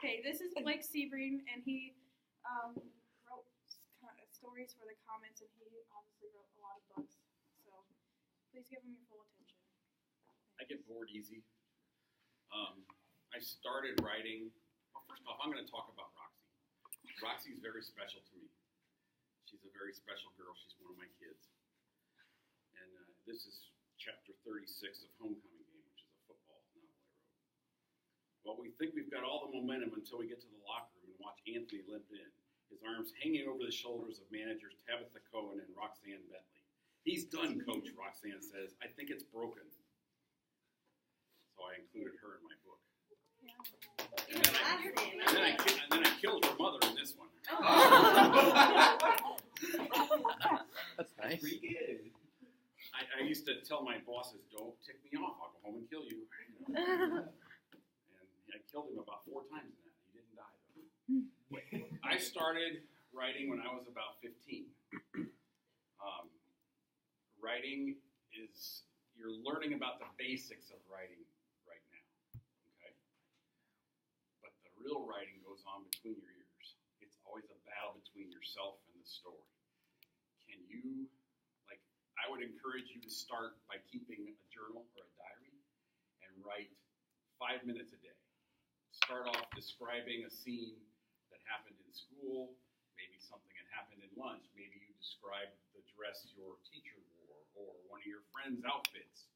Okay, this is Blake Sebring, and he wrote stories for the comments, and he obviously wrote a lot of books. So please give him your full attention. I get bored easy. I started writing. Well, first off, I'm going to talk about Roxy. Roxy's very special to me. She's a very special girl. She's one of my kids. And this is chapter 36 of Homecoming Game, which is a football novel I wrote. Well, we think we've got all the momentum until we get to the locker room and watch Anthony limp in, his arms hanging over the shoulders of managers Tabitha Cohen and Roxanne Bentley. "He's done, Coach," Roxanne says. "I think it's broken." So I included her in my book. And then I killed her mother in this one. That's nice. Pretty good. I used to tell my bosses, "Don't tick me off. I'll go home and kill you." And I killed him about 4 times in that. He didn't die, though. I started writing when I was about 15. Writing is, you're learning about the basics of writing right now. Okay? But the real writing goes on between your ears. It's always a battle between yourself and the story. Can you, I would encourage you to start by keeping a journal or a diary and write 5 minutes a day. Start off describing a scene that happened in school, maybe something that happened in lunch, maybe you describe the dress your teacher wore or one of your friends' outfits.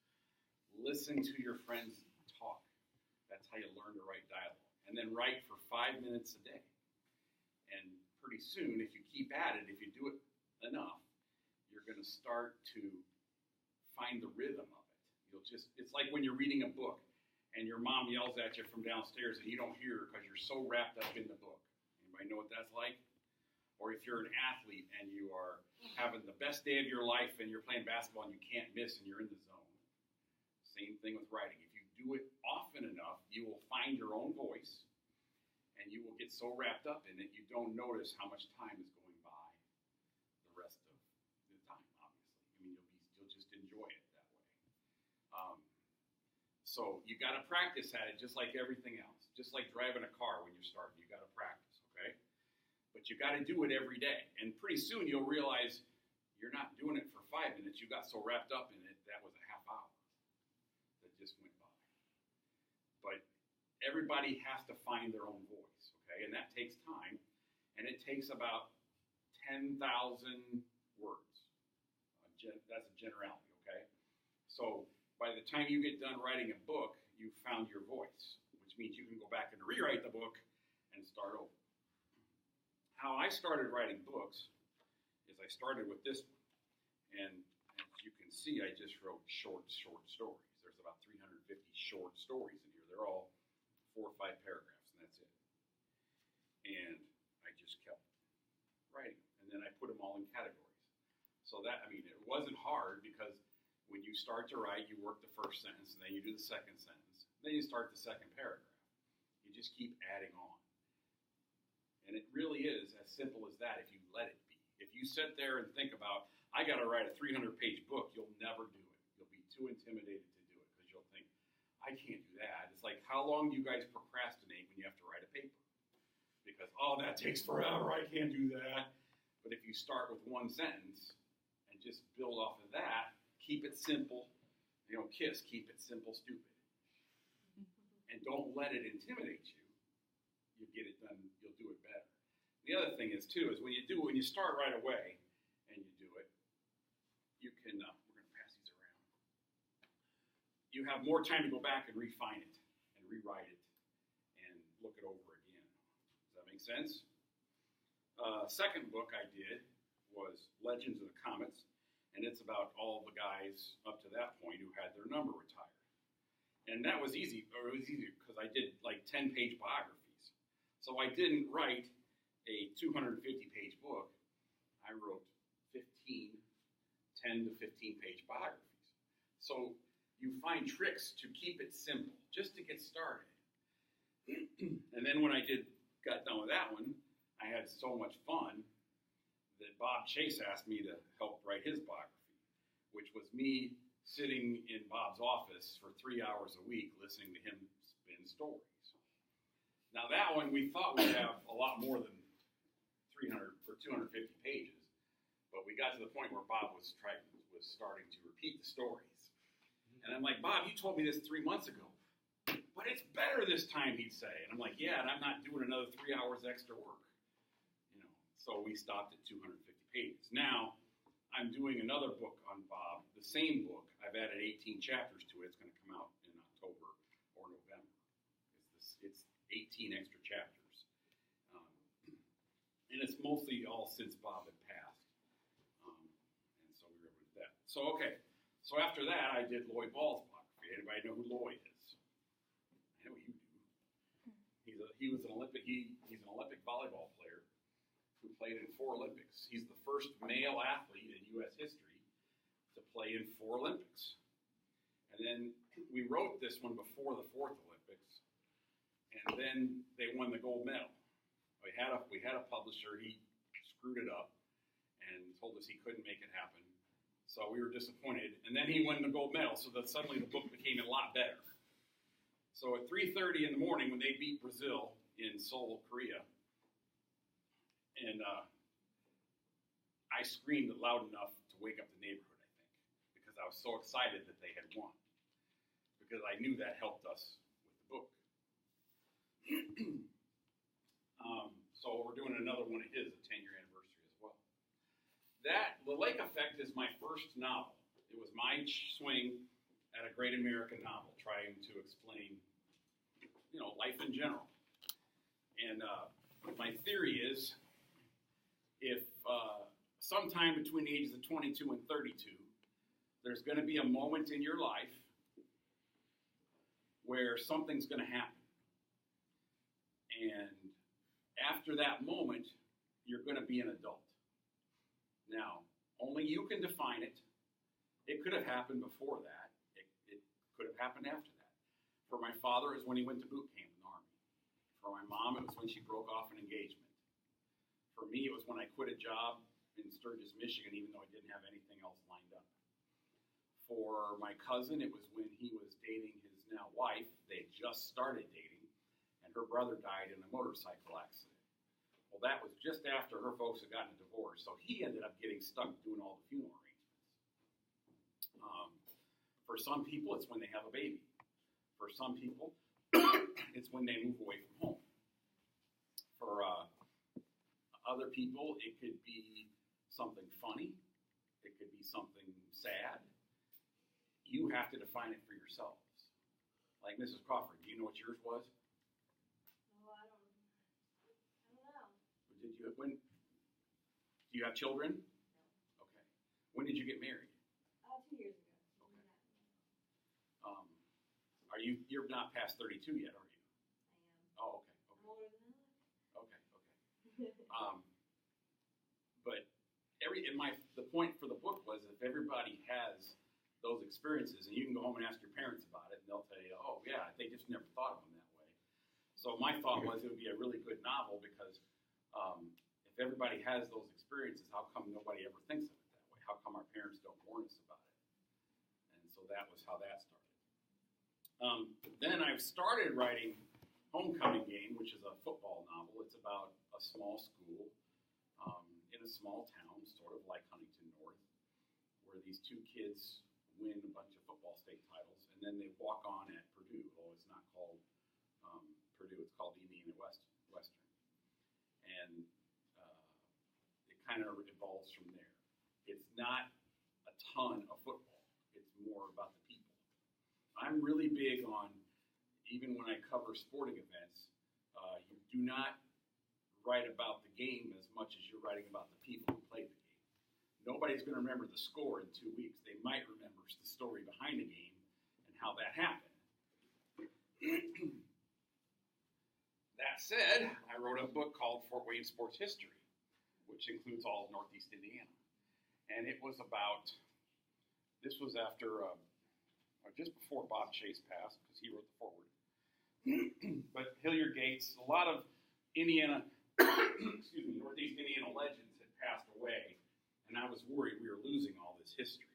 Listen to your friends talk. That's how you learn to write dialogue. And then write for 5 minutes a day. And pretty soon, if you keep at it, if you do it enough, you're going to start to find the rhythm of it. It's like when you're reading a book and your mom yells at you from downstairs and you don't hear her because you're so wrapped up in the book. Anybody know what that's like? Or if you're an athlete and you are having the best day of your life and you're playing basketball and you can't miss and you're in the zone. Same thing with writing. If you do it often enough, you will find your own voice and you will get so wrapped up in it you don't notice how much time is going by the rest of the time, obviously. You'll just enjoy it that way. So you got to practice at it just like everything else. Just like driving a car when you're starting. You got to practice, okay? But you got to do it every day. And pretty soon you'll realize you're not doing it for 5 minutes. You got so wrapped up in it, that was a half hour that just went by. But everybody has to find their own voice, okay? And that takes time. And it takes about 10,000 words. That's a generality, okay? So by the time you get done writing a book, you've found your voice, which means you can go back and rewrite the book and start over. How I started writing books is I started with this one. And as you can see, I just wrote short stories. There's about 350 short stories in here. They're all 4 or 5 paragraphs, and that's it. And I just kept writing. And then I put them all in categories. So that, it wasn't hard because when you start to write, you work the first sentence, and then you do the second sentence. Then you start the second paragraph. You just keep adding on. And it really is as simple as that if you let it be. If you sit there and think about, I got to write a 300-page book, you'll never do it. You'll be too intimidated to do it because you'll think, I can't do that. It's like, how long do you guys procrastinate when you have to write a paper? Because, that takes forever, I can't do that. But if you start with one sentence and just build off of that, keep it simple. KISS, keep it simple, stupid. And don't let it intimidate you. You'll get it done, you'll do it better. The other thing is, too, is when you start right away and you do it, you can, we're going to pass these around. You have more time to go back and refine it and rewrite it and look it over again. Does that make sense? Second book I did was Legends of the Comets, and it's about all the guys up to that point who had their number retired. And that was easy, or it was easier because I did 10-page biographies. So I didn't write a 250-page book. I wrote 10 to 15-page biographies. So you find tricks to keep it simple, just to get started. And then when I got done with that one, I had so much fun that Bob Chase asked me to help write his biography, which was me sitting in Bob's office for 3 hours a week listening to him spin stories. Now that one we thought we'd have a lot more than 300 or 250 pages, but we got to the point where Bob was starting to repeat the stories. And I'm like, Bob, you told me this 3 months ago, but it's better this time, he'd say. And I'm like, yeah, and I'm not doing another 3 hours extra work. So we stopped at 250 pages. Now, I'm doing another book on Bob, the same book. I've added 18 chapters to it. It's going to come out in October or November. It's 18 extra chapters. And it's mostly all since Bob had passed. And so we were able to do that. So, okay. So after that, I did Lloyd Ball's biography. Anybody know who Lloyd is? I know you do. He's an Olympic volleyball player who played in 4 Olympics. He's the first male athlete in U.S. history to play in 4 Olympics. And then we wrote this one before the 4th Olympics, and then they won the gold medal. We had a publisher. He screwed it up and told us he couldn't make it happen. So we were disappointed. And then he won the gold medal, so that suddenly the book became a lot better. So at 3:30 in the morning, when they beat Brazil in Seoul, Korea, and I screamed loud enough to wake up the neighborhood, I think, because I was so excited that they had won, because I knew that helped us with the book. So we're doing another one of his, a 10-year anniversary as well. The Lake Effect is my first novel. It was my swing at a great American novel, trying to explain, life in general. And my theory is, if sometime between the ages of 22 and 32, there's going to be a moment in your life where something's going to happen. And after that moment, you're going to be an adult. Now, only you can define it. It could have happened before that. It could have happened after that. For my father, it was when he went to boot camp in the Army. For my mom, it was when she broke off an engagement. For me, it was when I quit a job in Sturgis, Michigan, even though I didn't have anything else lined up. For my cousin, it was when he was dating his now wife. They just started dating, and her brother died in a motorcycle accident. Well, that was just after her folks had gotten a divorce, so he ended up getting stuck doing all the funeral arrangements. For some people, it's when they have a baby. For some people, it's when they move away from home. For other people, it could be something funny. It could be something sad. You have to define it for yourselves. Like Mrs. Crawford, do you know what yours was? No, I don't know. Do you have children? No. Okay. When did you get married? 2 years ago. Okay. You're not past 32 yet, are you? I am. Oh, okay. I'm older than I look. Okay. But the point for the book was, if everybody has those experiences, and you can go home and ask your parents about it, and they'll tell you, oh yeah, they just never thought of them that way. So my thought was it would be a really good novel, because if everybody has those experiences, how come nobody ever thinks of it that way? How come our parents don't warn us about it? And so that was how that started. Then I've started writing Homecoming Game, which is a football novel. It's about a small school in a small town, sort of like Huntington North, where these 2 kids win a bunch of football state titles, and then they walk on at Purdue. Although it's not called Purdue, it's called Indiana Western. And it kind of evolves from there. It's not a ton of football. It's more about the people. I'm really big on, even when I cover sporting events, you do not write about the game as much as you're writing about the people who played the game. Nobody's going to remember the score in 2 weeks. They might remember the story behind the game and how that happened. That said, I wrote a book called Fort Wayne Sports History, which includes all of Northeast Indiana. And it was this was after, just before Bob Chase passed, because he wrote the foreword. But Hilliard Gates, a lot of Northeast Indiana legends had passed away, and I was worried we were losing all this history.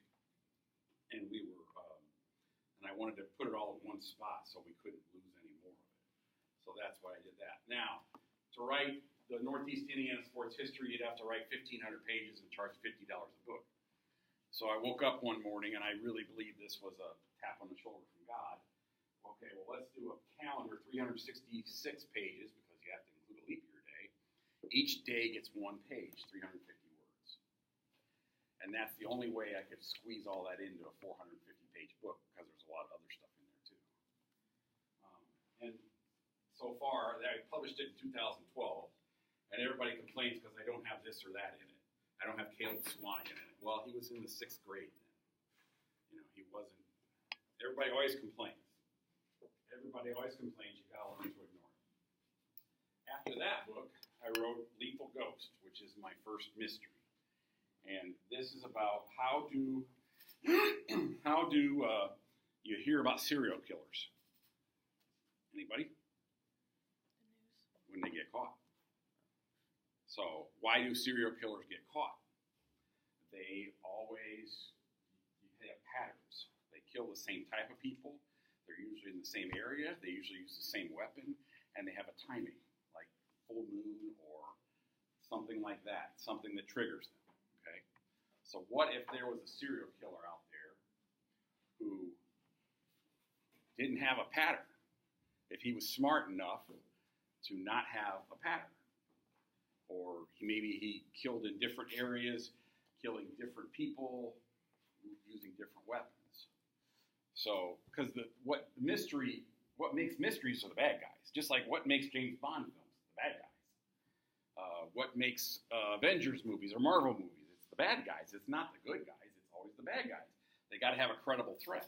And and I wanted to put it all in one spot so we couldn't lose any more of it. So So that's why I did that. Now, to write the Northeast Indiana sports history, you'd have to write 1,500 pages and charge $50 a book. So I woke up one morning, and I really believe this was a tap on the shoulder from God. Okay, well, let's do a calendar, 366 pages, because you have to include a leap year day. Each day gets one page, 350 words. And that's the only way I could squeeze all that into a 450-page book, because there's a lot of other stuff in there, too. And so far, I published it in 2012, and everybody complains because I don't have this or that in it. I don't have Caleb Swanee in it. Well, he was in the 6th grade then. You know, he wasn't. Everybody always complains. Everybody always complains. You gotta learn to ignore it. After that book, I wrote Lethal Ghost, which is my first mystery, and this is about how do you hear about serial killers? Anybody? When they get caught. So why do serial killers get caught? They have patterns. They kill the same type of people. They're usually in the same area. They usually use the same weapon, and they have a timing, like full moon or something like that, something that triggers them. Okay. So what if there was a serial killer out there who didn't have a pattern? If he was smart enough to not have a pattern. Or maybe he killed in different areas, killing different people, using different weapons. So, because what makes mysteries are the bad guys. Just like what makes James Bond films, the bad guys. What makes Avengers movies or Marvel movies, it's the bad guys. It's not the good guys. It's always the bad guys. They got to have a credible threat.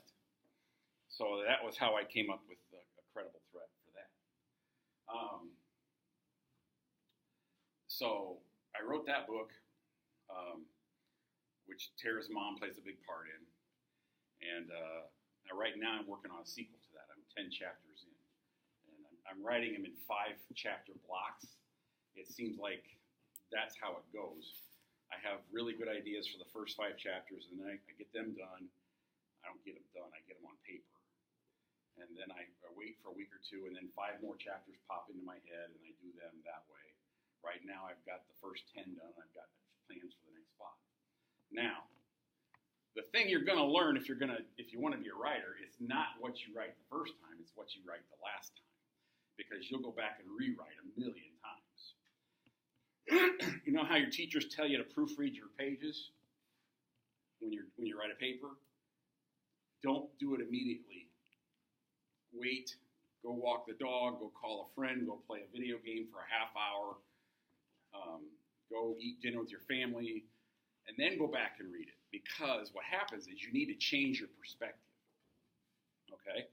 So that was how I came up with a credible threat for that. So I wrote that book, which Tara's mom plays a big part in. And right now I'm working on a sequel to that. I'm 10 chapters in. And I'm writing them in 5-chapter blocks. It seems like that's how it goes. I have really good ideas for the first 5 chapters, and then I get them done. I don't get them done. I get them on paper. And then I wait for a week or two, and then 5 more chapters pop into my head, and I do them that way. Right now, I've got the first 10 done. I've got plans for the next 5. Now, the thing you're going to learn if you want to be a writer, it's not what you write the first time. It's what you write the last time, because you'll go back and rewrite a million times. You know how your teachers tell you to proofread your pages when you write a paper? Don't do it immediately. Wait. Go walk the dog. Go call a friend. Go play a video game for a half hour. Go eat dinner with your family, and then go back and read it. Because what happens is you need to change your perspective. Okay?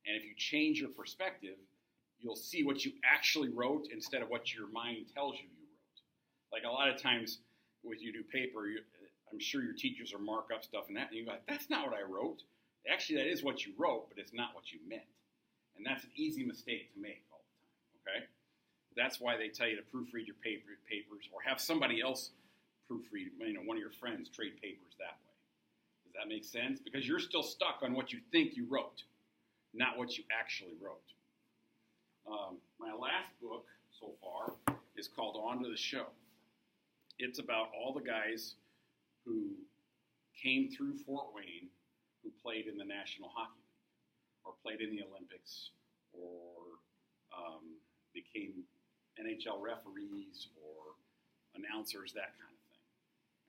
And if you change your perspective, you'll see what you actually wrote instead of what your mind tells you wrote. Like a lot of times when you do paper, I'm sure your teachers will mark up stuff and that, and you go, that's not what I wrote. Actually, that is what you wrote, but it's not what you meant. And that's an easy mistake to make all the time, okay? That's why they tell you to proofread your papers or have somebody else proofread, one of your friends trade papers that way. Does that make sense? Because you're still stuck on what you think you wrote, not what you actually wrote. My last book so far is called On to the Show. It's about all the guys who came through Fort Wayne who played in the National Hockey League or played in the Olympics or became NHL referees or announcers, that kind of thing.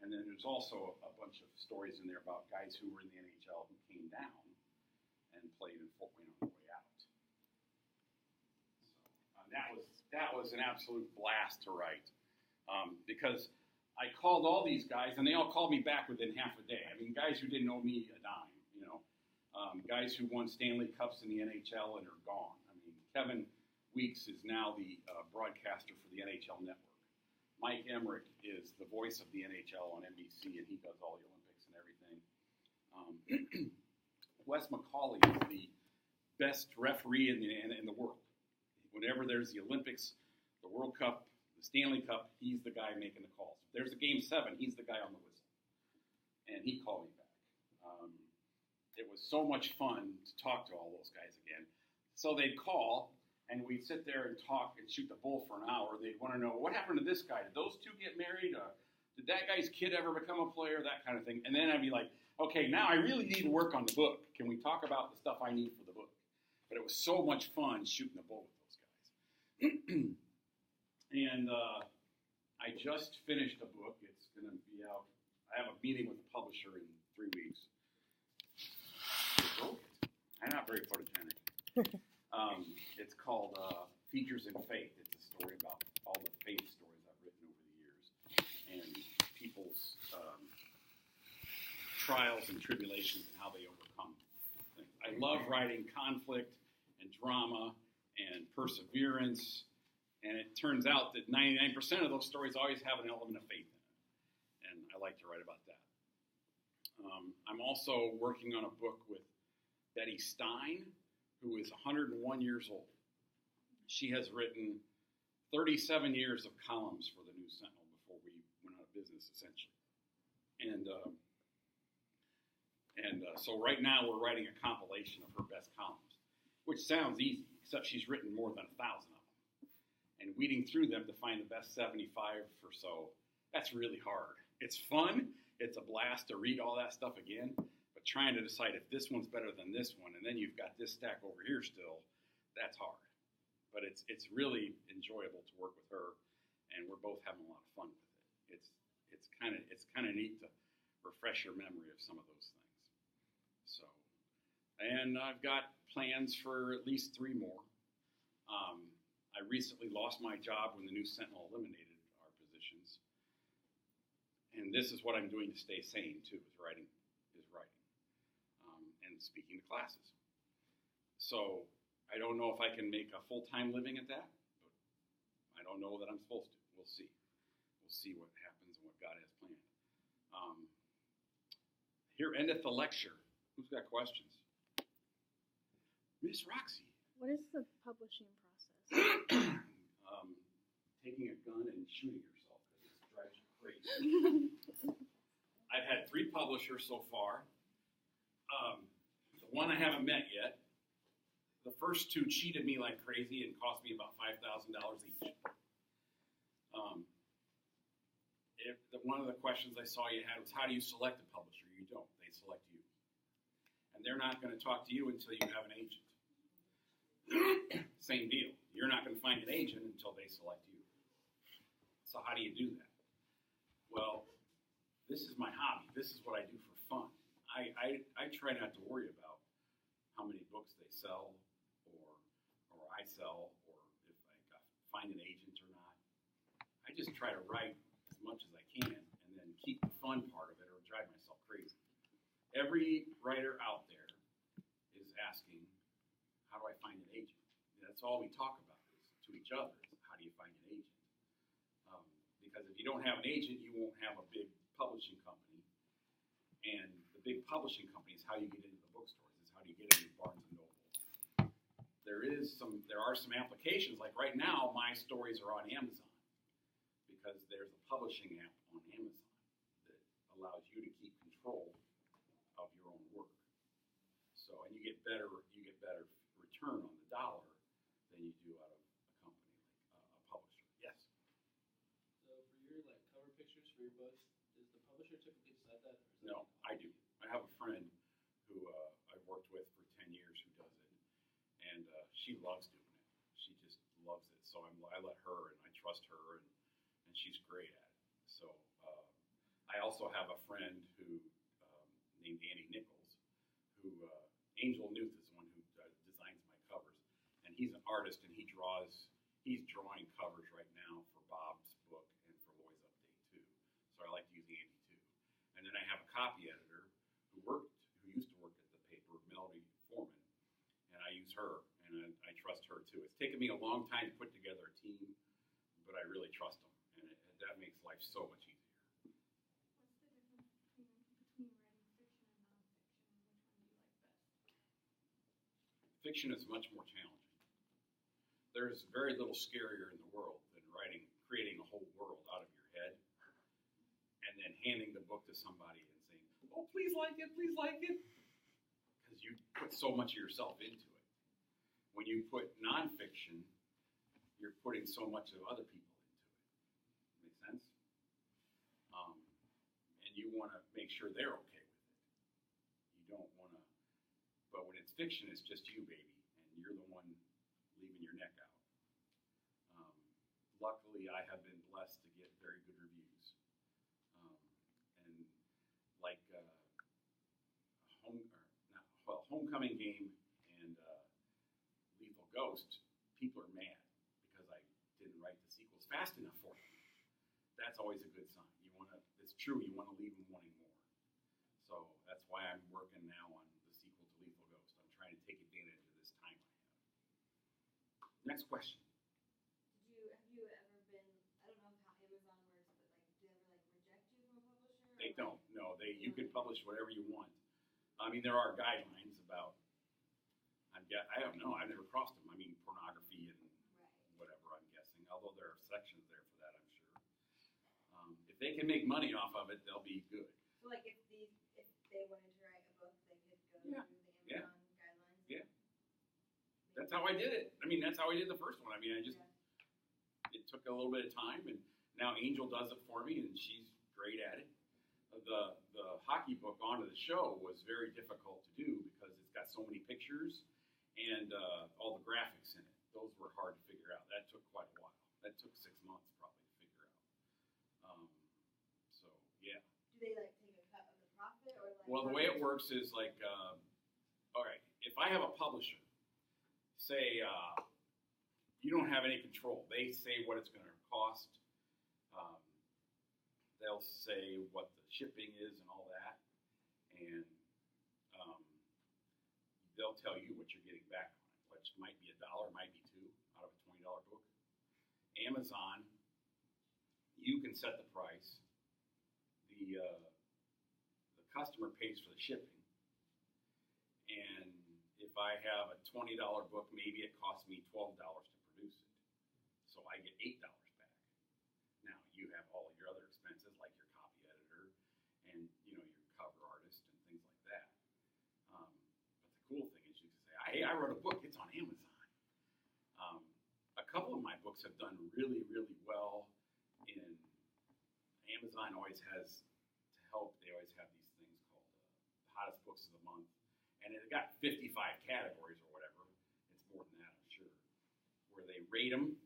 And then there's also a bunch of stories in there about guys who were in the NHL who came down and played in Fort Wayne on the way out. So, that was an absolute blast to write because I called all these guys and they all called me back within half a day. I mean, guys who didn't owe me a dime, guys who won Stanley Cups in the NHL and are gone. I mean, Kevin Weeks is now the broadcaster for the NHL Network. Mike Emmerich is the voice of the NHL on NBC, and he does all the Olympics and everything. Wes McCauley is the best referee in the world. Whenever there's the Olympics, the World Cup, the Stanley Cup, he's the guy making the calls. If there's a Game 7, he's the guy on the whistle. And he called me back. It was so much fun to talk to all those guys again. So they'd call, And we'd sit there and talk and shoot the bull for an hour. They'd want to know, what happened to this guy? Did those two get married? Did that guy's kid ever become a player? That kind of thing. And then I'd be like, okay, now I really need to work on the book. Can we talk about the stuff I need for the book? But it was so much fun shooting the bull with those guys. And I just finished a book. It's going to be out. I have a meeting with the publisher in 3 weeks. I'm not very photogenic. It's called Features in Faith. It's a story about all the faith stories I've written over the years and people's trials and tribulations and how they overcome things. I love writing conflict and drama and perseverance, and it turns out that 99% of those stories always have an element of faith in it, and I like to write about that. I'm also working on a book with Betty Stein, who is 101 years old. She has written 37 years of columns for the News Sentinel before we went out of business, essentially. And so right now we're writing a compilation of her best columns, which sounds easy, except she's written more than 1,000 of them. And weeding through them to find the best 75 or so, that's really hard. It's fun. It's a blast to read all that stuff again. But trying to decide if this one's better than this one, and then you've got this stack over here still, that's hard. But it's really enjoyable to work with her, and we're both having a lot of fun with it. It's kind of neat to refresh your memory of some of those things. So, and I've got plans for at least 3 more. I recently lost my job when the News Sentinel eliminated our positions, and this is what I'm doing to stay sane too. Is writing. And speaking to classes. So I don't know if I can make a full-time living at that, but I don't know that I'm supposed to. We'll see. We'll see what happens and what God has planned. Here endeth the lecture. Who's got questions? Miss Roxy. What is the publishing process? Taking a gun and shooting yourself because it drives you crazy. I've had 3 publishers so far. The one I haven't met yet. The first 2 cheated me like crazy and cost me about $5,000 each. One of the questions I saw you had was, how do you select a publisher? You don't. They select you. And they're not going to talk to you until you have an agent. Same deal. You're not going to find an agent until they select you. So how do you do that? Well, this is my hobby. This is what I do for fun. I try not to worry about how many books they sell or I sell or if I find an agent or not. I just try to write as much as I can and then keep the fun part of it or drive myself crazy. Every writer out there is asking, how do I find an agent? That's all we talk about is to each other. Is how do you find an agent? Because if you don't have an agent, you won't have a big publishing company. And the big publishing company is how you get into the bookstores. Is how do you get into Barnes and Noble. There are some applications. Like right now, my stories are on Amazon because there's a publishing app on Amazon that allows you to keep control of your own work. So, and you get better return on the dollar than you do out of a company like a publisher. Yes. So for your cover pictures for your books, does the publisher typically decide that? Or is No, I do. I have a friend who I've worked with for 10 years who does it, and she loves doing it. She just loves it. So I let her, and I trust her, and she's great at it. So I also have a friend who named Andy Nichols, who Angel Newth is the one who designs my covers, and he's an artist, and he's drawing covers right now for Bob's book and for Loy's update too. So I like to use Andy too. And then I have a copy editor who used to work at the paper, Melody Foreman, and I use her, and I trust her too. It's taken me a long time to put together a team, but I really trust them, and that makes life so much easier. What's the difference between writing fiction and nonfiction, and which one do you like best? Fiction is much more challenging. There's very little scarier in the world than creating a whole world out of your head, and then handing the book to somebody and saying, oh, please like it, because you put so much of yourself into it. When you put nonfiction, you're putting so much of other people into it. Make sense? And you want to make sure they're okay with it. You don't want to, but when it's fiction, it's just you, baby, and you're the one leaving your neck out. Luckily, I have been blessed to get very good reviews. And like Homecoming Game and Lethal Ghost, people are mad because I didn't write the sequels fast enough for them. That's always a good sign. You want to, it's true, you want to leave them wanting more. So that's why I'm working now on the sequel to Lethal Ghost. I'm trying to take advantage of this time I have. Next question. Have you ever been, I don't know how Amazon works, but like, do they ever like reject you from a publisher? They or, don't. No, you can publish whatever you want. I mean, there are guidelines about. I don't know. I've never crossed them. I mean, pornography and whatever. I'm guessing. Although there are sections there for that, I'm sure. If they can make money off of it, they'll be good. So like, if they wanted to write a book, they could go Yeah. through the Amazon guidelines. Yeah. That's how I did it. I mean, that's how I did the first one. I mean, it took a little bit of time, and now Angel does it for me, and she's great at it. The hockey book onto the show was very difficult to do because it's got so many pictures and all the graphics in it. Those were hard to figure out. That took quite a while. That took 6 months probably to figure out. So yeah. Do they like take a cut of the profit or like? Well, the way it works is like, all right, if I have a publisher, say you don't have any control. They say what it's going to cost. They'll say what the shipping is and all that, and they'll tell you what you're getting back on it, which might be $1, might be $2 out of a $20 book. Amazon, you can set the price. The customer pays for the shipping, and if I have a $20 book, maybe it costs me $12 to produce it, so I get $8 back. Now you have all your other expenses like your copy editor and your cover artist and things like that. But the cool thing is you can say, "Hey, I wrote a book. It's on Amazon." A couple of my books have done really, really well. In Amazon always has to help. They always have these things called hottest books of the month, and it got 55 categories or whatever. It's more than that, I'm sure, where they rate them.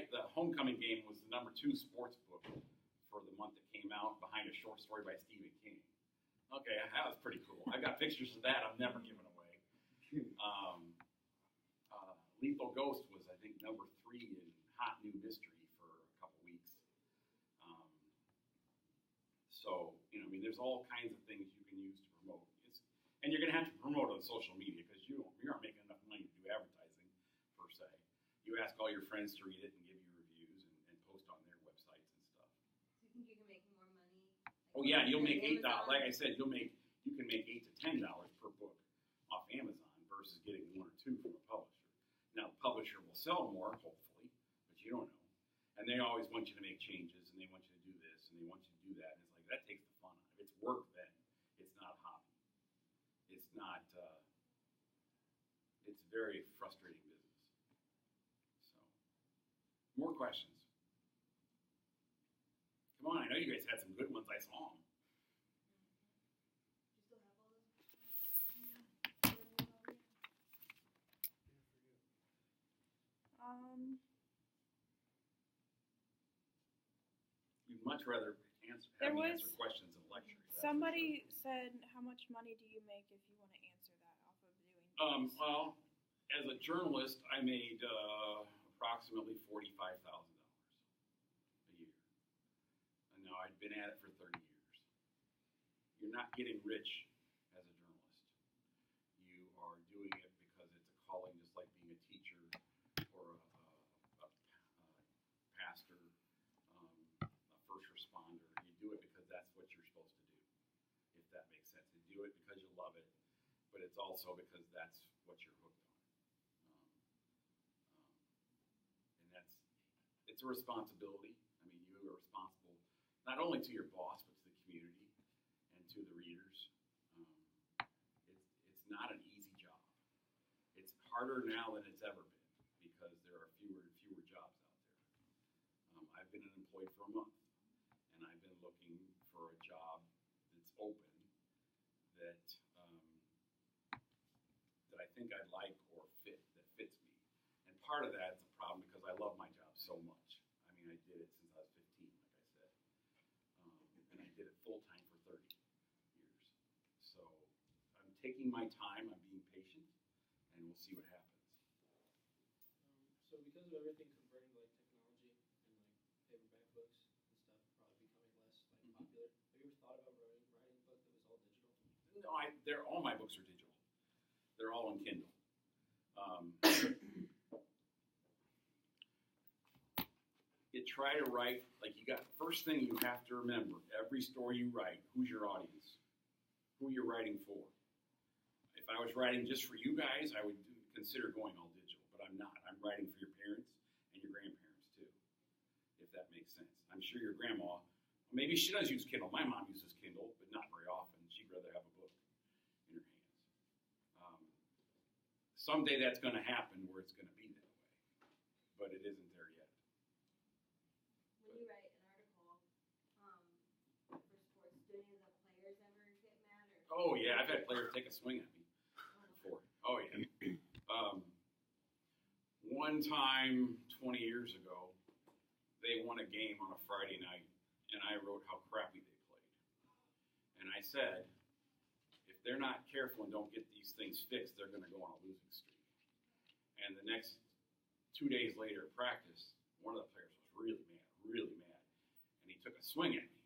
The Homecoming Game was the #2 sports book for the month that came out, behind a short story by Stephen King. Okay, that was pretty cool. I got pictures of that I'm never giving away. Lethal Ghost was, I think, #3 in Hot New Mystery for a couple weeks. So, I mean, there's all kinds of things you can use to promote. And you're going to have to promote on social media because you aren't making enough money to do advertising, per se. You ask all your friends to read it and give you reviews and post on their websites and stuff. So you think you can make more money? Oh yeah, you'll make $8. Amazon? Like I said, you can make $8 to $10 per book off Amazon versus getting 1 or 2 from a publisher. Now the publisher will sell more, hopefully, but you don't know. And they always want you to make changes, and they want you to do this, and they want you to do that. And it's like that takes the fun out of it. It's work then. It's not a hobby. It's not. It's a very frustrating business. So, more questions. Come on, I know you guys had some good ones. I saw them. Do you still have all those? You'd much rather answer questions in lecture. Somebody said, "How much money do you make if you want to answer that off of doing this?" Well, as a journalist, I made approximately $45,000 a year. And now I've been at it for 30 years. You're not getting rich as a journalist. You are doing it because it's a calling, just like being a teacher or a pastor, a first responder. You do it because that's what you're supposed to do, if that makes sense. You do it because you love it, but it's also because that's what you're hooked on. And it's a responsibility. I mean, you are responsible not only to your boss, but to the community and to the readers. It's not an easy job. It's harder now than it's ever been because there are fewer and fewer jobs out there. I've been unemployed for a month, and I've been looking for a job that's open that that I think I'd like or that fits me. And part of that is a problem because I love my job so much. I mean, I did it since I was 15, like I said, and I did it full time for 30 years. So I'm taking my time. I'm being patient, and we'll see what happens. So because of everything converting to like technology and like paperback books and stuff probably becoming less like popular, have you ever thought about writing a book that was all digital? No, all my books are digital. They're all on Kindle. You try to write like you got. First thing you have to remember: every story you write, who's your audience? Who you're writing for? If I was writing just for you guys, I would consider going all digital, but I'm not. I'm writing for your parents and your grandparents too, if that makes sense. I'm sure your grandma, maybe she does use Kindle. My mom uses Kindle, but not very often. She'd rather have a book in her hands. Someday that's going to happen where it's going to be that way, but it isn't there yet. When you write an article for sports, do any of the players ever get mad or? Oh yeah, I've had players take a swing at me before. Oh yeah. One time 20 years ago, they won a game on a Friday night, and I wrote how crappy they played. And I said, if they're not careful and don't get these things fixed, they're going to go on a losing streak. And the next 2 days later at practice, one of the players was really mad. And he took a swing at me.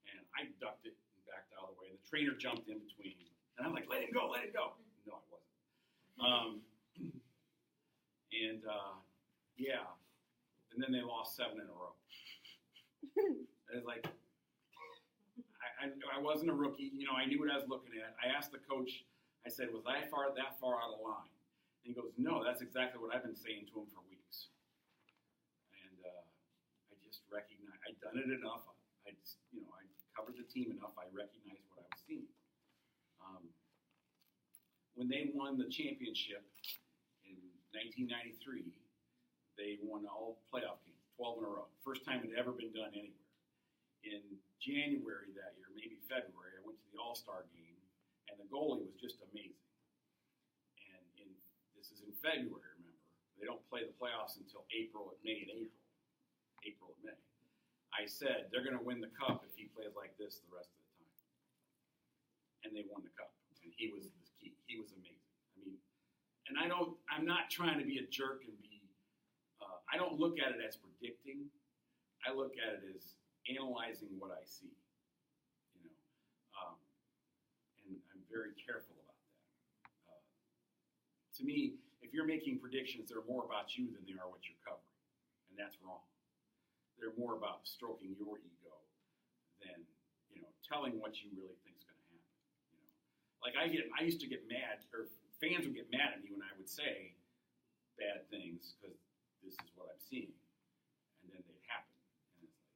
And I ducked it and backed out of the way. And the trainer jumped in between. And I'm like, let it go. No, I wasn't. Yeah. And then they lost 7 in a row. And it's like, I wasn't a rookie. You know, I knew what I was looking at. I asked the coach, I said, was I that far out of line? And he goes, no, that's exactly what I've been saying to him for weeks. And I just recognized, I'd done it enough. I covered the team enough. I recognized what I was seeing. When they won the championship in 1993, they won all playoff games, 12 in a row. First time it had ever been done anywhere. In January that year, maybe February, I went to the All-Star game, and the goalie was just amazing. And this is in February, remember. They don't play the playoffs until April and May. I said, they're going to win the cup if he plays like this the rest of the time. And they won the cup. And he was the key. He was amazing. I mean, and I'm not trying to be a jerk and I don't look at it as predicting. I look at it as analyzing what I see, and I'm very careful about that. To me, if you're making predictions, they're more about you than they are what you're covering, and that's wrong. They're more about stroking your ego than telling what you really think is going to happen. Like I used to get mad, or fans would get mad at me when I would say bad things because this is what I'm seeing, and then they'd happen. And it's like,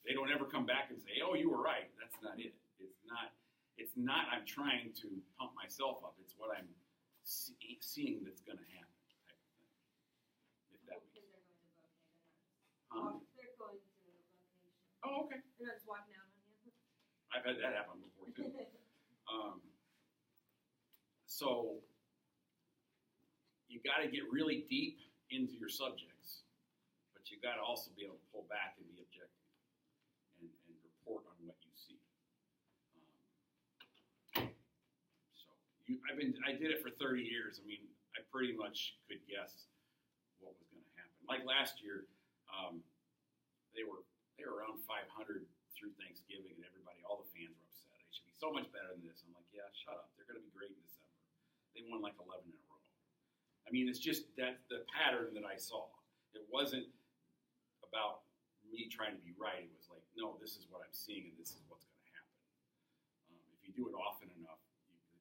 they don't ever come back and say, oh, you were right. That's not it. It's not I'm trying to pump myself up. It's what I'm seeing that's going to happen type of thing. If that makes sense. They're going to vocation. Oh, okay. They're not just walking out on you. I've had that happen before, too. So you got to get really deep into your subjects, but you got to also be able to pull back and be objective and report on what you see. I did it for 30 years. I mean, I pretty much could guess what was going to happen. Like last year, they were around 500 through Thanksgiving, and all the fans were upset. They should be so much better than this. I'm like, yeah, shut up. They're going to be great in December. They won like 11 in a row. I mean, it's just that the pattern that I saw. It wasn't about me trying to be right. It was like, no, this is what I'm seeing, and this is what's going to happen. If you do it often enough,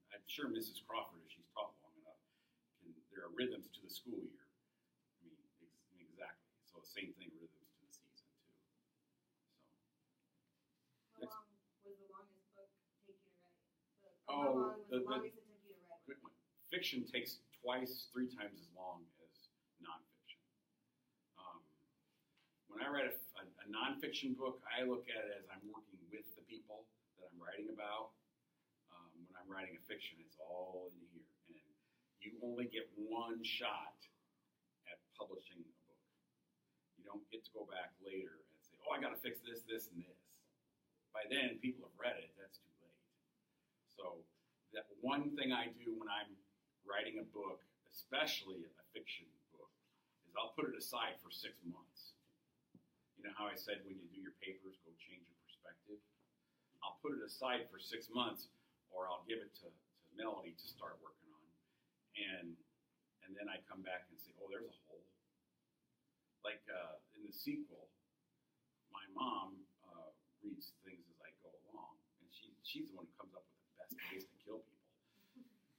I'm sure Mrs. Crawford, if she's taught long enough, there are rhythms to the school year. I mean, exactly. So same thing, rhythms to the season too. So. How long was the longest book take you to write? Oh, how long was the longest it took you to write? Good one. Fiction takes twice, 3 times as long as nonfiction. When I write a nonfiction book, I look at it as I'm working with the people that I'm writing about. When I'm writing a fiction, it's all in here. And you only get one shot at publishing a book. You don't get to go back later and say, oh, I got to fix this, this, and this. By then, people have read it. That's too late. So that one thing I do when I'm writing a book, especially a fiction book, is I'll put it aside for 6 months. You know how I said when you do your papers, go change your perspective? I'll put it aside for 6 months, or I'll give it to Melody to start working on. And then I come back and say, oh, there's a hole. Like in the sequel, my mom reads things as I go along, and she's the one who comes up with the best ways to kill people.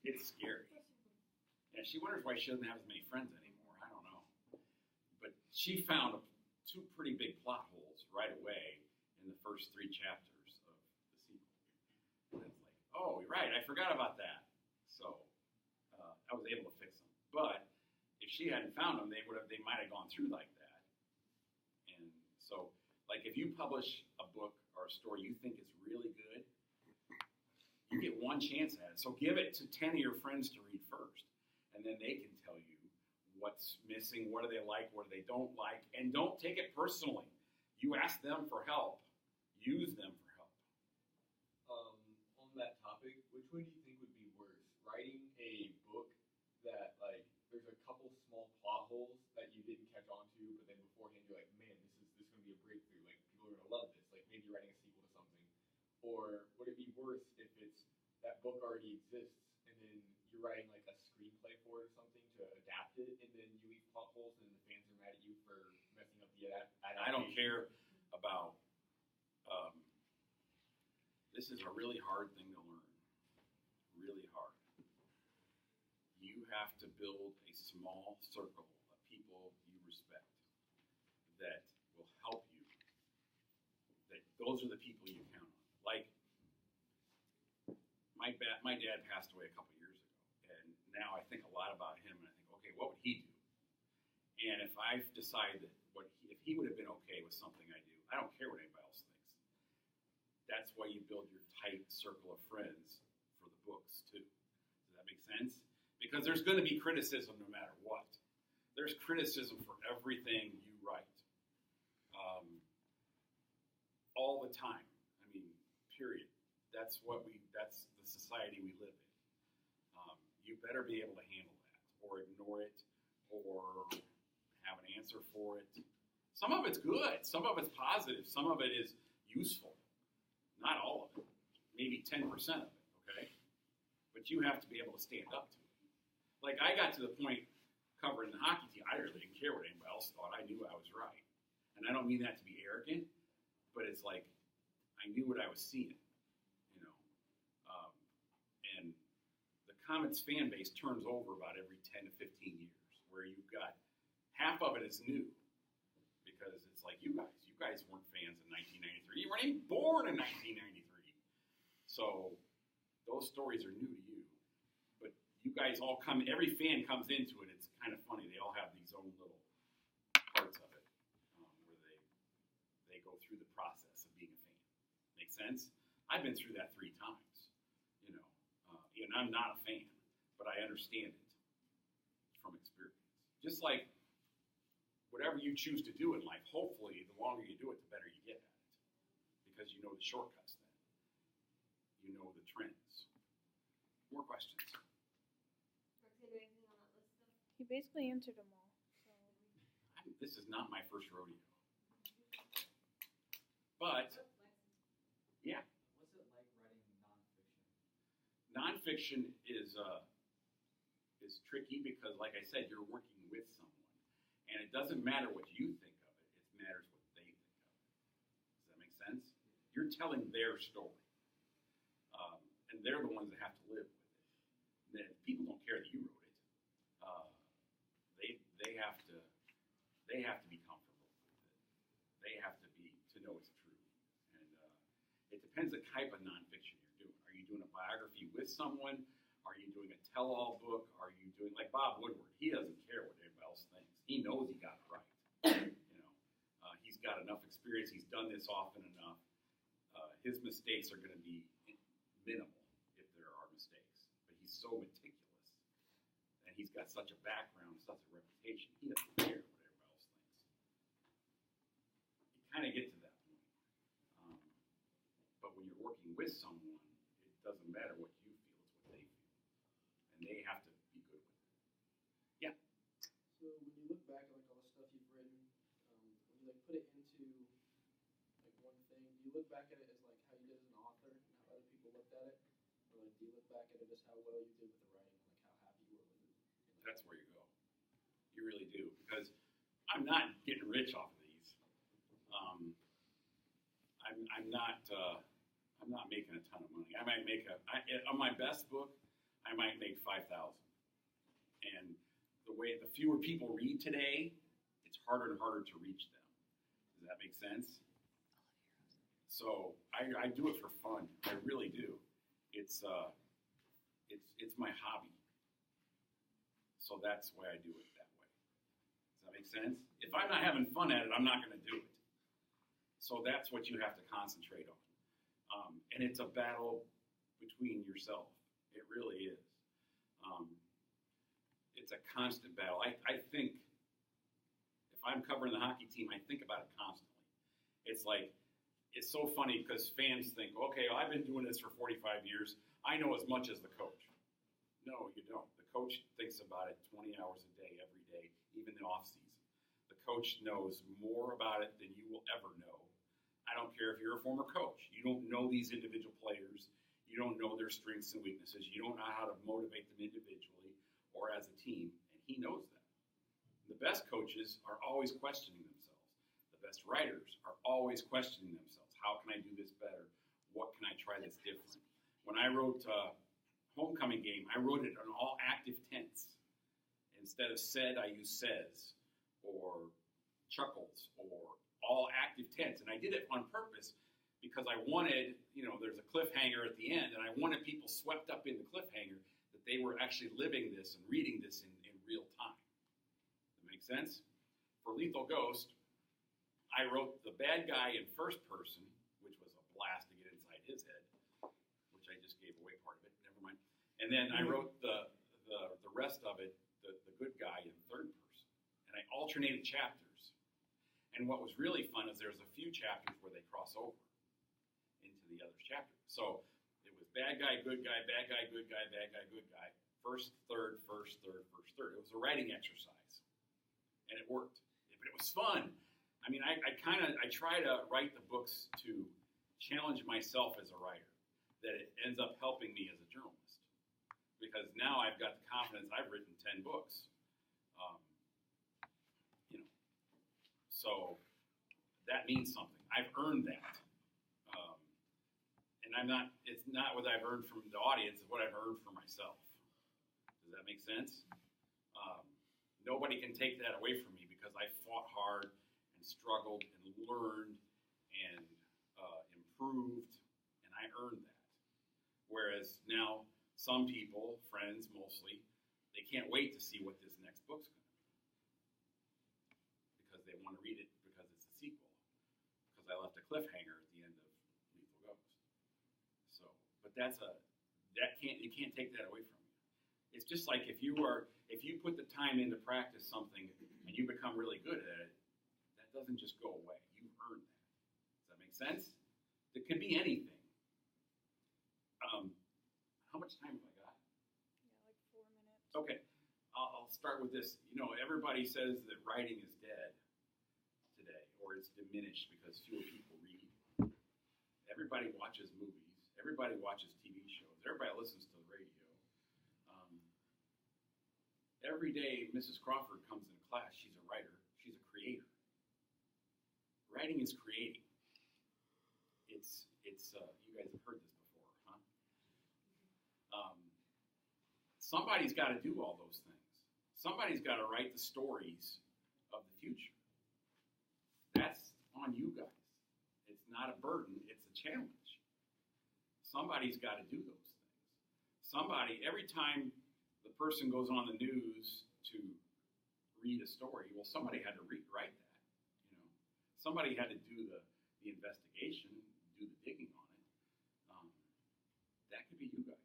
It's scary. And she wonders why she doesn't have as many friends anymore. I don't know. But she found 2 pretty big plot holes right away in the first 3 chapters of the sequel. And it's like, oh, you're right, I forgot about that. So I was able to fix them. But if she hadn't found them, they might have gone through like that. And so, like, if you publish a book or a story you think is really good, you get one chance at it. So give it to 10 of your friends to read first, and then they can tell you what's missing, what do they like, what do they don't like, and don't take it personally. You ask them for help. Use them for help. On that topic, which one do you think would be worse? Writing a book that, like, there's a couple small plot holes that you didn't catch on to, but then beforehand you're like, man, this is going to be a breakthrough. Like, people are going to love this. Like, maybe you're writing a sequel to something. Or would it be worse if it's that book already exists and then you're writing, like, a screenplay for it or something to adapt it, and then you leave plot holes and the fans are mad at you for messing up the adaptation? I don't care about. This is a really hard thing to learn. Really hard. You have to build a small circle of people you respect that will help you. That those are the people you count on. Like my dad passed away a couple years ago, and now I think a lot about him, and I think, okay, what would he do? And if I decide that if he would have been okay with something I do, I don't care what anybody else thinks. That's why you build your tight circle of friends for the books too. Does that make sense? Because there's going to be criticism no matter what. There's criticism for everything you write. All the time. I mean, period. That's the society we live in. You better be able to handle that, or ignore it, or have an answer for it. Some of it's good. Some of it's positive. Some of it is useful. Not all of it. Maybe 10% of it, okay? But you have to be able to stand up to it. Like, I got to the point covering the hockey team, I really didn't care what anybody else thought. I knew I was right. And I don't mean that to be arrogant, but it's like I knew what I was seeing, you know. And the Comets fan base turns over about every 10 to 15 years, where you've got half of it is new, because it's like you guys weren't fans in 1993. You weren't even born in 1993. So those stories are new to you. But you guys all every fan comes into it. It's kind of funny. They all have these own little parts of it where they go through the process of being a fan. Make sense? I've been through that 3 times, you know. And I'm not a fan, but I understand it from experience. Just like whatever you choose to do in life, hopefully, the longer you do it, the better you get at it. Because you know the shortcuts then. You know the trends. More questions? Roxanne, do anything on that list stuff? He basically answered them all. So This is not my first rodeo. But, yeah. What's it like writing nonfiction? Nonfiction is tricky because, like I said, you're working with someone. And it doesn't matter what you think of it. It matters what they think of it. Does that make sense? You're telling their story. And they're the ones that have to live with it. Then people don't care that you wrote it. They have to be comfortable with it. They have to know it's true. And it depends the type of nonfiction you're doing. Are you doing a biography with someone? Are you doing a tell-all book? Are you doing like Bob Woodward? He doesn't care what anybody else thinks. He knows he got it right. He's got enough experience. He's done this often enough. His mistakes are going to be minimal if there are mistakes. But he's so meticulous, and he's got such a background, such a reputation. He doesn't care what everybody else thinks. You kind of get to that point. But when you're working with someone, it doesn't matter what you feel; it's what they feel, and they have to be good with it. Yeah. So when you look back at like all the stuff you've written, when you like put it into like one thing, do you look back at it as like how you did as an author and how other people looked at it, or like do you look back at it as how well you did with the writing and like how happy you were with it? That's where you go. You really do, because I'm not getting rich off of these. I'm not making a ton of money. I might make on my best book, I might make $5,000. And the fewer people read today, it's harder and harder to reach them. Does that make sense? So I do it for fun. I really do. It's my hobby. So that's why I do it that way. Does that make sense? If I'm not having fun at it, I'm not going to do it. So that's what you have to concentrate on. And it's a battle between yourself. It really is. It's a constant battle. I think if I'm covering the hockey team, I think about it constantly. It's like, it's so funny because fans think, okay, well, I've been doing this for 45 years. I know as much as the coach. No, you don't. The coach thinks about it 20 hours a day, every day, even the off season. The coach knows more about it than you will ever know. I don't care if you're a former coach. You don't know these individual players. You don't know their strengths and weaknesses. You don't know how to motivate them individually or as a team, and he knows that. The best coaches are always questioning themselves. The best writers are always questioning themselves. How can I do this better? What can I try that's different? When I wrote Homecoming Game, I wrote it in all active tense. Instead of said, I used says, or chuckles, or all active tense. And I did it on purpose because I wanted, there's a cliffhanger at the end, and I wanted people swept up in the cliffhanger that they were actually living this and reading this in real time. Does that make sense? For Lethal Ghost, I wrote the bad guy in first person, which was a blast to get inside his head, which I just gave away part of it. Never mind. And then I wrote the rest of it, the good guy in third person. And I alternated chapters. And what was really fun is there's a few chapters where they cross over into the other chapter. So it was bad guy, good guy, bad guy, good guy, bad guy, good guy. First, third, first, third, first, third. It was a writing exercise. And it worked. But it was fun. I mean, I try to write the books to challenge myself as a writer, that it ends up helping me as a journalist. Because now I've got the confidence, I've written 10 books. So that means something. I've earned that. And it's not what I've earned from the audience, it's what I've earned for myself. Does that make sense? Nobody can take that away from me because I fought hard and struggled and learned and improved, and I earned that. Whereas now, some people, friends mostly, they can't wait to see what this next book's going to be. Because they want to read it because it's a sequel. Because I left a cliffhanger at the end of Lethal Ghost. So, but you can't take that away from you. It's just like if you put the time in to practice something and you become really good at it, that doesn't just go away. You've earned that. Does that make sense? It could be anything. How much time have I got? Yeah, like 4 minutes. Okay, I'll start with this. Everybody says that writing is dead today, or it's diminished because fewer people read. Everybody watches movies. Everybody watches TV shows. Everybody listens to the radio. Every day, Mrs. Crawford comes into class. She's a writer. She's a creator. Writing is creating. It's you guys have heard this before, huh? Somebody's got to do all those things. Somebody's got to write the stories of the future. That's on you guys. It's not a burden. It's a challenge. Somebody's got to do those things. somebody, every time the person goes on the news to read a story, well, somebody had to write that. You know, somebody had to do the investigation, do the digging on it. That could be you guys.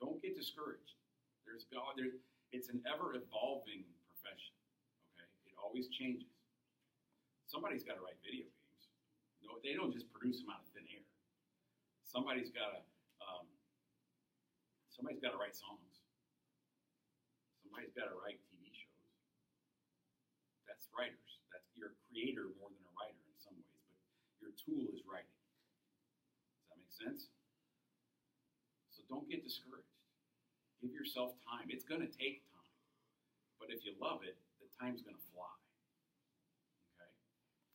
Don't get discouraged. It's an ever evolving profession. Okay, it always changes. Somebody's got to write video games. No, they don't just produce them out of thin air. Somebody's got to write songs. Somebody's got to write TV shows. That's writers. You're a creator more than a writer in some ways, but your tool is writing. Does that make sense? So don't get discouraged. Give yourself time. It's going to take time. But if you love it, the time's going to fly. Okay?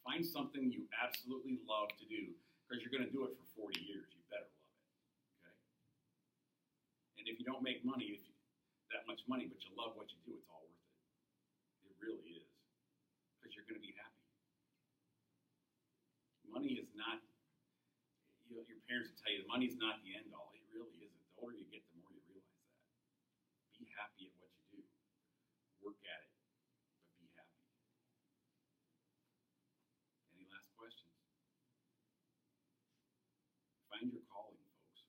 Find something you absolutely love to do, because you're going to do it for 40 years. You better love it. Okay? And if you don't make money, that much money, but you love what you do, it's all worth it. It really is. Because you're going to be happy. Money is not, your parents will tell you, money's not the end all. It really isn't. The older you get, the more you realize that. Be happy at what you do. Work at it, but be happy. Any last questions? Find your calling, folks.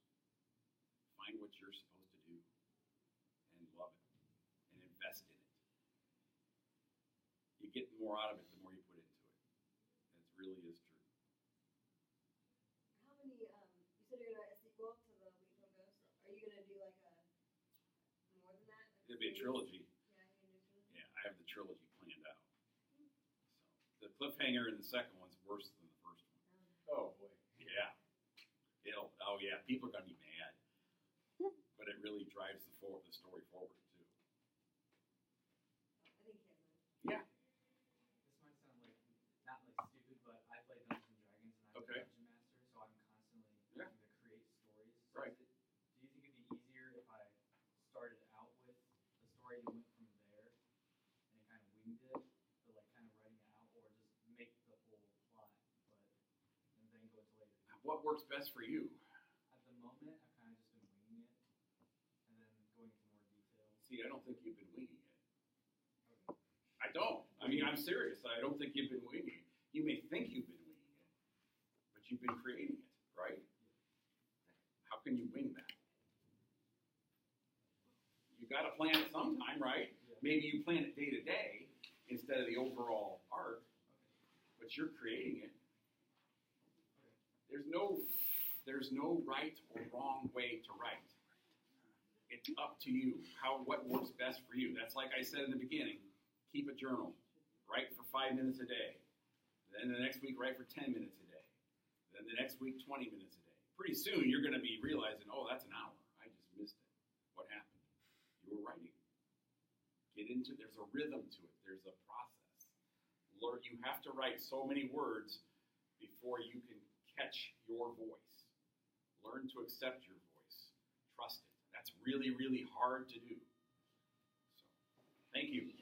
Find what you're supposed to do and love it and invest in it. You get more out of it the more you put into it. That really is true. How many, you said you're gonna write a sequel to the Week of Ghosts. Are you gonna do like more than that? Like It'll be a series? trilogy. Yeah, you're gonna do a trilogy? Yeah, I have the trilogy planned out. So the cliffhanger in the second one's worse than the first one. Oh boy. Yeah. Oh yeah, people are gonna be mad. But it really drives the story forward too. I think you can. Yeah. This might sound like not like stupid, but I play Dungeons and Dragons and I'm Okay. a dungeon master, so I'm constantly Yeah. looking to create stories. So Right. do you think it'd be easier if I started out with the story and went from there and kind of winged it, but like kind of writing it out, or just make the whole plot, but and then go into later? What works best for you? At the moment, I've kind of just been winging it and then going into more detail. See, I don't think you've been winging it. Okay. I don't. I mean, I'm serious. I don't think you've been winging it. You may think you've been winging it, but you've been creating it, right? How can you wing that? You got to plan it sometime, right? Yeah. Maybe you plan it day to day instead of the overall arc, Okay. but you're creating it. Okay. There's no right or wrong way to write. It's up to you what works best for you. That's like I said in the beginning. Keep a journal. Write for 5 minutes a day. Then the next week, write for 10 minutes a day. Then the next week, 20 minutes a day. Pretty soon, you're going to be realizing, oh, that's an hour. I just missed it. What happened? You were writing. There's a rhythm to it. There's a process. You have to write so many words before you can catch your voice. Learn to accept your voice. Trust it. That's really, really hard to do. So, thank you.